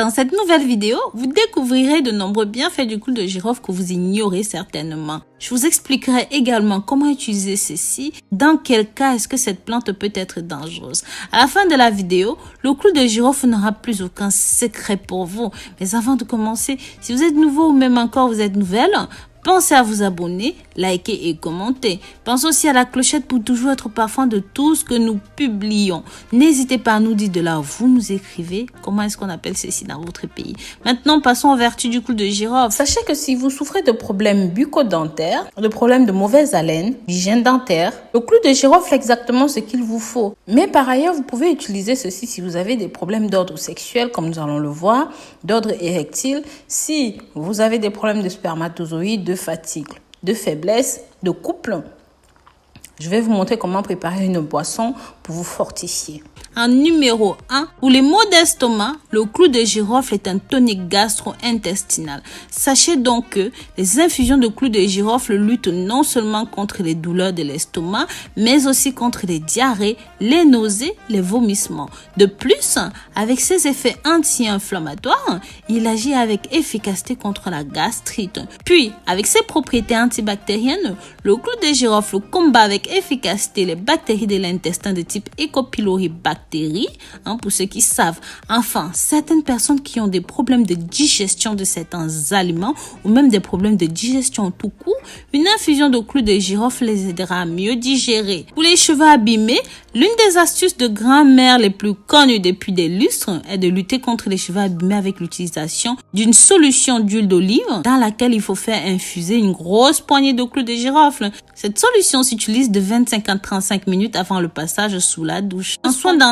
Dans cette nouvelle vidéo, vous découvrirez de nombreux bienfaits du clou de girofle que vous ignorez certainement. Je vous expliquerai également comment utiliser ceci, dans quel cas est-ce que cette plante peut être dangereuse. À la fin de la vidéo, le clou de girofle n'aura plus aucun secret pour vous. Mais avant de commencer, si vous êtes nouveau ou même encore vous êtes nouvelle, pensez à vous abonner, liker et commenter. Pensez aussi à la clochette pour toujours être au parfum de tout ce que nous publions. N'hésitez pas à nous dire de là où vous nous écrivez comment est-ce qu'on appelle ceci dans votre pays. Maintenant, passons aux vertus du clou de girofle. Sachez que si vous souffrez de problèmes bucco-dentaires, de problèmes de mauvaise haleine, d'hygiène dentaire, le clou de girofle est exactement ce qu'il vous faut. Mais par ailleurs, vous pouvez utiliser ceci si vous avez des problèmes d'ordre sexuel, comme nous allons le voir, d'ordre érectile, si vous avez des problèmes de spermatozoïdes, de fatigue, de faiblesse, de couple. Je vais vous montrer comment préparer une boisson pour vous fortifier. En numéro 1, pour les maux d'estomac, le clou de girofle est un tonique gastro-intestinal. Sachez donc que les infusions de clou de girofle luttent non seulement contre les douleurs de l'estomac, mais aussi contre les diarrhées, les nausées, les vomissements. De plus, avec ses effets anti-inflammatoires, il agit avec efficacité contre la gastrite. Puis, avec ses propriétés antibactériennes, le clou de girofle combat avec efficacité les bactéries de l'intestin de type E. coli bactéries, pour ceux qui savent. Enfin, certaines personnes qui ont des problèmes de digestion de certains aliments ou même des problèmes de digestion tout court, une infusion de clou de girofle les aidera à mieux digérer. Pour les cheveux abîmés, l'une des astuces de grand-mère les plus connues depuis des lustres est de lutter contre les cheveux abîmés avec l'utilisation d'une solution d'huile d'olive dans laquelle il faut faire infuser une grosse poignée de clou de girofle. Cette solution s'utilise de 25 à 35 minutes avant le passage sous la douche. En soin dentaire,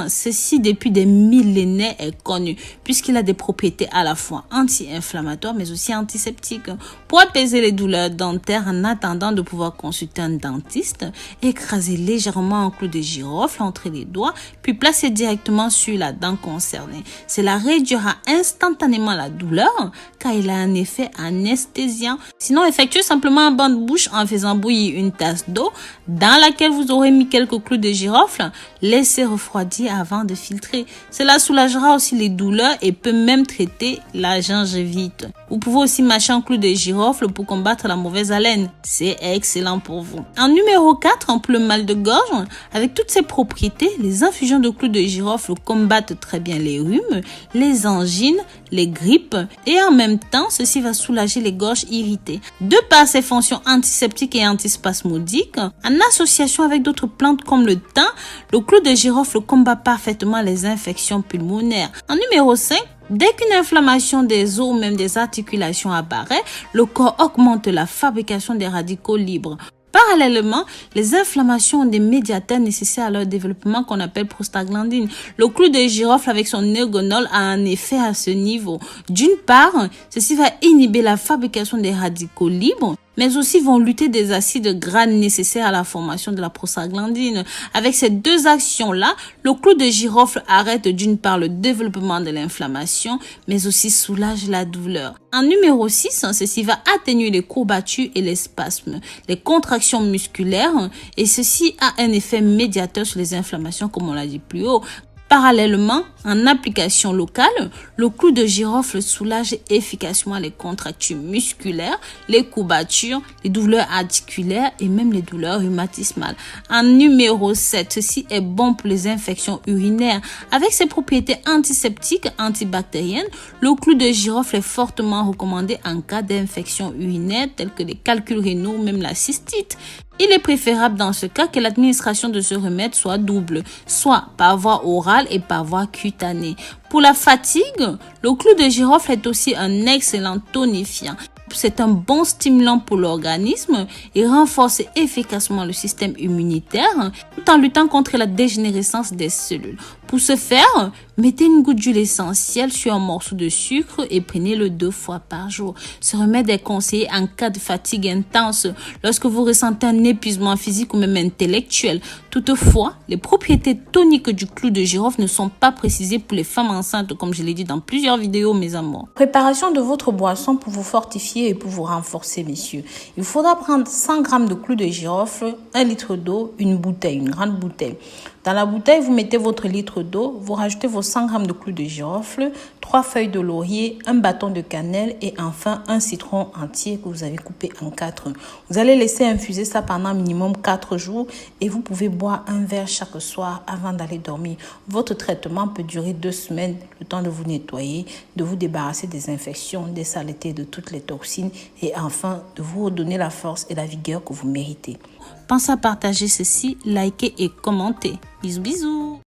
ceci depuis des millénaires est connu puisqu'il a des propriétés à la fois anti-inflammatoires mais aussi antiseptiques. Pour apaiser les douleurs dentaires en attendant de pouvoir consulter un dentiste, écrasez légèrement un clou de girofle entre les doigts puis placez directement sur la dent concernée. Cela réduira instantanément la douleur car il a un effet anesthésiant. Sinon, effectuez simplement un bain de bouche en faisant bouillir une tasse d'eau dans laquelle vous aurez mis quelques clous de girofle. Laissez refroidir avant de filtrer. Cela soulagera aussi les douleurs et peut même traiter la gingivite. Vous pouvez aussi mâcher un clou de girofle pour combattre la mauvaise haleine. C'est excellent pour vous. En numéro 4, pour le mal de gorge, avec toutes ses propriétés, les infusions de clou de girofle combattent très bien les rhumes, les angines, les grippes et en même temps, ceci va soulager les gorges irritées. De par ses fonctions antiseptiques et antispasmodiques, en association avec d'autres plantes comme le thym, le clou de girofle combat parfaitement les infections pulmonaires. En numéro 5, dès qu'une inflammation des os ou même des articulations apparaît, le corps augmente la fabrication des radicaux libres. Parallèlement, les inflammations ont des médiateurs nécessaires à leur développement qu'on appelle prostaglandine. Le clou de girofle avec son ergonol a un effet à ce niveau. D'une part, ceci va inhiber la fabrication des radicaux libres, mais aussi vont lutter des acides gras nécessaires à la formation de la prostaglandine. Avec ces deux actions-là, le clou de girofle arrête d'une part le développement de l'inflammation, mais aussi soulage la douleur. En numéro 6, ceci va atténuer les courbatures et les spasmes, les contractions musculaires, et ceci a un effet médiateur sur les inflammations, comme on l'a dit plus haut. Parallèlement, en application locale, le clou de girofle soulage efficacement les contractures musculaires, les courbatures, les douleurs articulaires et même les douleurs rhumatismales. En numéro 7, ceci est bon pour les infections urinaires. Avec ses propriétés antiseptiques, antibactériennes, le clou de girofle est fortement recommandé en cas d'infections urinaires telles que les calculs rénaux ou même la cystite. Il est préférable dans ce cas que l'administration de ce remède soit double, soit par voie orale et par voie cutanée. Pour la fatigue, le clou de girofle est aussi un excellent tonifiant. C'est un bon stimulant pour l'organisme et renforce efficacement le système immunitaire tout en luttant contre la dégénérescence des cellules. Pour ce faire, mettez une goutte d'huile essentielle sur un morceau de sucre et prenez-le 2 fois par jour. Ce remède est conseillé en cas de fatigue intense, lorsque vous ressentez un épuisement physique ou même intellectuel. Toutefois, les propriétés toniques du clou de girofle ne sont pas précisées pour les femmes enceintes, comme je l'ai dit dans plusieurs vidéos, mes amours. Préparation de votre boisson pour vous fortifier et pour vous renforcer, messieurs. Il faudra prendre 100 g de clou de girofle, 1 litre d'eau, une grande bouteille. Dans la bouteille, vous mettez votre litre d'eau, vous rajoutez vos 100 g de clous de girofle, 3 feuilles de laurier, un bâton de cannelle et enfin un citron entier que vous avez coupé en 4. Vous allez laisser infuser ça pendant minimum 4 jours et vous pouvez boire un verre chaque soir avant d'aller dormir. Votre traitement peut durer 2 semaines, le temps de vous nettoyer, de vous débarrasser des infections, des saletés, de toutes les toxines et enfin de vous redonner la force et la vigueur que vous méritez. Pensez à partager ceci, liker et commenter. Bisous bisous.